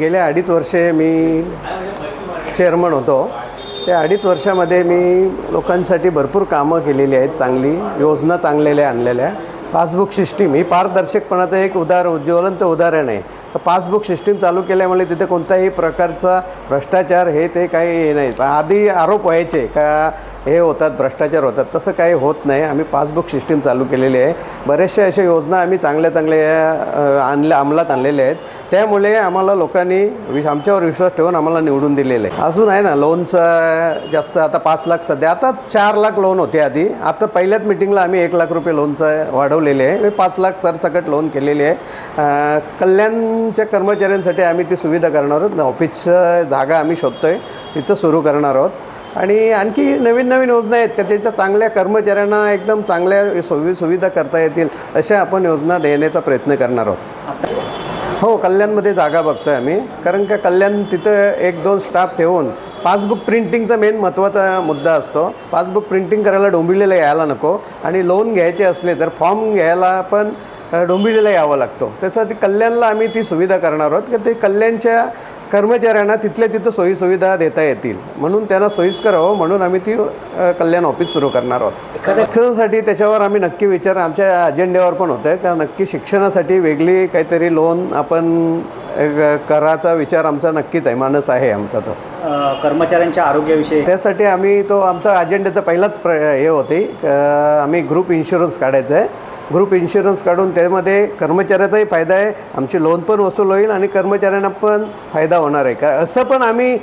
गेल्या 2.5 वर्षे मी चेअरमन होतो. त्या 2.5 वर्षामध्ये मी लोकांसाठी भरपूर कामं केलेली आहेत, चांगली योजना चांगलेल्या आणलेल्या. पासबुक सिस्टीम ही पारदर्शकपणाचं एक ज्वलंत उदाहरण आहे. पासबुक सिस्टीम चालू केल्यामुळे तिथे कोणत्याही प्रकारचा भ्रष्टाचार हे काही नाही. आधी आरोप व्हायचे का हे होतात, भ्रष्टाचार होतात, तसं काही होत नाही. आम्ही पासबुक सिस्टीम चालू केलेली आहे. बऱ्याचशा अशा योजना आम्ही चांगल्या अंमलात आणलेल्या आहेत. त्यामुळे आम्हाला लोकांनी आमच्यावर विश्वास ठेवून आम्हाला निवडून दिलेलं आहे. अजून आहे ना लोनचं जास्त, आता 5 लाख सध्या, आता 4 लाख लोन होते आधी. आता पहिल्याच मिटिंगला आम्ही 1 लाख रुपये लोनचं वाढवलेले आहे. 5 लाख सरसकट लोन केलेले आहे. कल्याणच्या कर्मचाऱ्यांसाठी आम्ही ती सुविधा करणार आहोत. ऑफिसचं जागा आम्ही शोधतोय, तिथं सुरू करणार आहोत. आणि आणखी नवीन योजना आहेत का त्याच्या चांगल्या कर्मचाऱ्यांना एकदम चांगल्या सुविधा करता येतील अशा आपण योजना देण्याचा प्रयत्न करणार आहोत. हो, कल्याणमध्ये जागा बघतोय आम्ही, कारण का कल्याण तिथं 1-2 स्टाफ ठेवून पासबुक प्रिंटिंगचा मेन महत्त्वाचा मुद्दा असतो. पासबुक प्रिंटिंग करायला डोंबिवलीला यायला नको, आणि लोन घ्यायचे असले तर फॉर्म घ्यायला पण डोंबिवलीला यावं लागतो. त्यासाठी कल्याणला आम्ही ती सुविधा करणार आहोत की ते कल्याणच्या कर्मचाऱ्यांना तिथल्या तिथं सोयीसुविधा देता येतील, म्हणून त्यांना सोयीस्कर हवं, म्हणून आम्ही ती कल्याण ऑफिस सुरू करणार आहोत. शिक्षणासाठी त्याच्यावर आम्ही नक्की विचार आमच्या अजेंड्यावर पण होतं आहे का नक्की शिक्षणासाठी वेगळी काहीतरी लोन आपण करायचा विचार आमचा नक्कीच आहे, मानस आहे आमचा तो. कर्मचाऱ्यांच्या आरोग्याविषयी त्यासाठी आम्ही तो आमचा अजेंड्याचा पहिलाच हे होते, आम्ही ग्रुप इन्शुरन्स काढायचं आहे. ग्रुप इन्शुरन्स काढून त्यामध्ये कर्मचाऱ्याचाही फायदा आहे, आमची लोन पण वसूल होईल आणि कर्मचाऱ्यांना पण फायदा होणार आहे. का असं पण आम्ही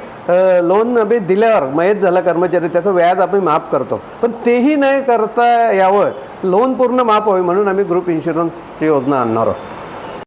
लोन आम्ही दिल्यावर मयत झाला कर्मचारी त्याचं व्याज आम्ही माफ करतो, पण तेही नाही करता यावं, लोन पूर्ण माफ होईल म्हणून आम्ही ग्रुप इन्शुरन्सची योजना आणणार आहोत.